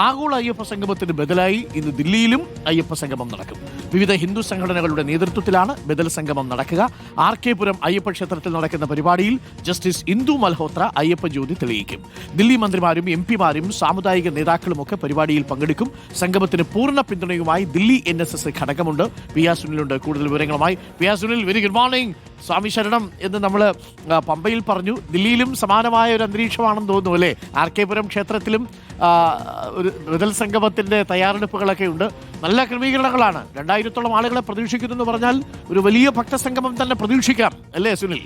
ആഗോള അയ്യപ്പ സംഗമത്തിന് ബദലായി ഇന്ന് ദില്ലിയിലും അയ്യപ്പ സംഗമം നടക്കും. വിവിധ ഹിന്ദു സംഘടനകളുടെ നേതൃത്വത്തിലാണ് ബദൽ സംഗമം നടക്കുക. RK പുരം അയ്യപ്പ ക്ഷേത്രത്തിൽ നടക്കുന്ന പരിപാടിയിൽ ജസ്റ്റിസ് ഇന്ദു മൽഹോത്ര അയ്യപ്പ ജ്യോതി തെളിയിക്കും. ദില്ലി മന്ത്രിമാരും MP മാരും സാമുദായിക നേതാക്കളുമൊക്കെ പരിപാടിയിൽ പങ്കെടുക്കും. സംഗമത്തിന് പൂർണ്ണ പിന്തുണയുമായി ദില്ലി NSS ഘടകമുണ്ട്. PR സുനിലുണ്ട് കൂടുതൽ വിവരങ്ങളുമായി. PR Sunil, very good morning. സ്വാമി ശരണം എന്ന് നമ്മൾ പമ്പയിൽ പറഞ്ഞു. ദില്ലിയിലും സമാനമായ ഒരു അന്തരീക്ഷമാണെന്ന് തോന്നുന്നു അല്ലേ? RK പുരം ക്ഷേത്രത്തിലും ഒരു ബദൽ സംഗമത്തിന്റെ തയ്യാറെടുപ്പുകളൊക്കെ ഉണ്ട്. നല്ല ക്രമീകരണങ്ങളാണ്. 2000-ഓളം ആളുകളെ പ്രതീക്ഷിക്കുന്നു എന്ന് പറഞ്ഞാൽ ഒരു വലിയ ഭക്തസംഗമം തന്നെ പ്രതീക്ഷിക്കാം അല്ലേ സുനിൽ?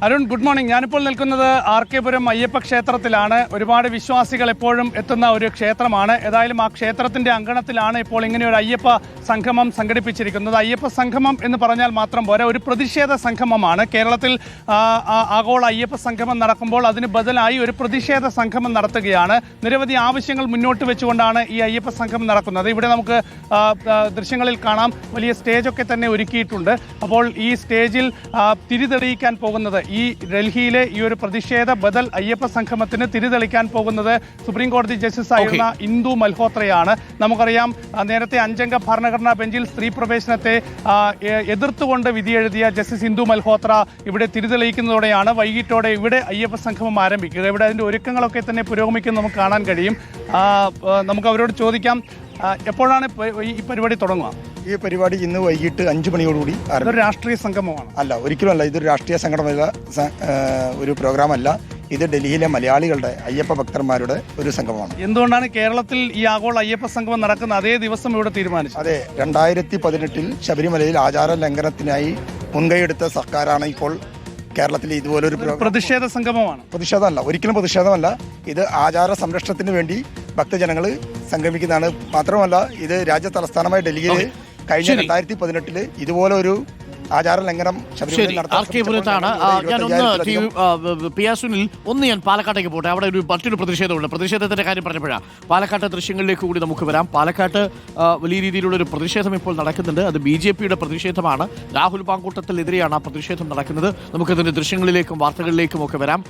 Arun, good morning. ഞാനിപ്പോൾ നിൽക്കുന്നത് RK പുരം അയ്യപ്പ ക്ഷേത്രത്തിലാണ്. ഒരുപാട് വിശ്വാസികൾ എപ്പോഴും എത്തുന്ന ഒരു ക്ഷേത്രമാണ്. ഏതായാലും ആ ക്ഷേത്രത്തിന്റെ അങ്കണത്തിലാണ് ഇപ്പോൾ ഇങ്ങനെ ഒരു അയ്യപ്പ സംഗമം സംഘടിപ്പിച്ചിരിക്കുന്നത്. അയ്യപ്പ സംഗമം എന്ന് പറഞ്ഞാൽ മാത്രം പോരാ, ഒരു പ്രതിഷേധ സംഗമമാണ്. കേരളത്തിൽ ആഗോള അയ്യപ്പ സംഗമം നടക്കുമ്പോൾ അതിന് ബദലായി ഒരു പ്രതിഷേധ സംഗമം നടത്തുകയാണ്. നിരവധി ആവശ്യങ്ങൾ മുന്നോട്ട് വെച്ചുകൊണ്ടാണ് ഈ അയ്യപ്പ സംഗമം നടക്കുന്നത്. ഇവിടെ നമുക്ക് ദൃശ്യങ്ങളിൽ കാണാം, വലിയ സ്റ്റേജൊക്കെ തന്നെ ഒരുക്കിയിട്ടുണ്ട്. അപ്പോൾ ഈ സ്റ്റേജിൽ തിരിതെളിയിക്കാൻ പോകുന്നത്, ഈ ഡൽഹിയിലെ ഈ ഒരു പ്രതിഷേധ ബദൽ അയ്യപ്പ സംഗമത്തിന് തിരിതെളിക്കാൻ പോകുന്നത് സുപ്രീം കോടതി ജസ്റ്റിസ് ആയിരുന്ന ഇന്ദു മൽഹോത്രയാണ്. നമുക്കറിയാം, നേരത്തെ 5-അംഗ ഭരണഘടനാ ബെഞ്ചിൽ സ്ത്രീ പ്രവേശനത്തെ എതിർത്തുകൊണ്ട് വിധിയെഴുതിയ ജസ്റ്റിസ് ഇന്ദു മൽഹോത്ര ഇവിടെ തിരിതെളിയിക്കുന്നതോടെയാണ് വൈകിട്ടോടെ ഇവിടെ അയ്യപ്പ സംഗമം ആരംഭിക്കുക. ഇവിടെ അതിന്റെ ഒരുക്കങ്ങളൊക്കെ തന്നെ പുരോഗമിക്കുന്ന നമുക്ക് കാണാൻ കഴിയും. നമുക്ക് അവരോട് ചോദിക്കാം, എപ്പോഴാണ് ഈ പരിപാടി തുടങ്ങുക? ഈ പരിപാടി ഇന്ന് വൈകിട്ട് 5 മണിയോടുകൂടി. ഇതൊരു രാഷ്ട്രീയ സംഗമമാണ്? അല്ല, ഒരിക്കലുമല്ല. ഇതൊരു രാഷ്ട്രീയ സംഘടന ഒരു പ്രോഗ്രാമല്ല. ഇത് ഡൽഹിയിലെ മലയാളികളുടെ അയ്യപ്പ ഭക്തന്മാരുടെ ഒരു സംഗമമാണ്. എന്തുകൊണ്ടാണ് കേരളത്തിൽ ഈ ആഗോള അയ്യപ്പ സംഗമം നടക്കുന്ന അതേ ദിവസം ഇവിടെ തീരുമാനിച്ചത്? അതെ, 2018 ശബരിമലയിൽ ആചാര ലംഘനത്തിനായി മുൻകൈയെടുത്ത സർക്കാരാണ് ഇപ്പോൾ കേരളത്തിൽ ഇതുപോലൊരു പ്രതിഷേധ സംഗമമാണ്. പ്രതിഷേധമല്ല, ഒരിക്കലും പ്രതിഷേധമല്ല. ഇത് ആചാര സംരക്ഷണത്തിന് വേണ്ടി ഭക്തജനങ്ങൾ സംഗമിക്കുന്നതാണ്. മാത്രമല്ല, ഇത് രാജ്യ തലസ്ഥാനമായ ഡൽഹിയിൽ കഴിഞ്ഞ 2018 ഇതുപോലെ ഒരു ആചാര ലംഘനം ഞാൻ പാലക്കാട്ടേക്ക് പോട്ടെ. അവിടെ മറ്റൊരു പ്രതിഷേധമുണ്ട്. പ്രതിഷേധത്തിന്റെ കാര്യം പറഞ്ഞപ്പോഴാണ് പാലക്കാട്ടെ ദൃശ്യങ്ങളിലേക്ക് കൂടി നമുക്ക് വരാം. പാലക്കാട്ട് വലിയ രീതിയിലുള്ള ഒരു പ്രതിഷേധം ഇപ്പോൾ നടക്കുന്നുണ്ട്. അത് BJP-യുടെ പ്രതിഷേധമാണ്. രാഹുൽ പാങ്കൂട്ടത്തിനെതിരെയാണ് ആ പ്രതിഷേധം നടക്കുന്നത്. നമുക്കതിന്റെ ദൃശ്യങ്ങളിലേക്കും വാർത്തകളിലേക്കും ഒക്കെ വരാം.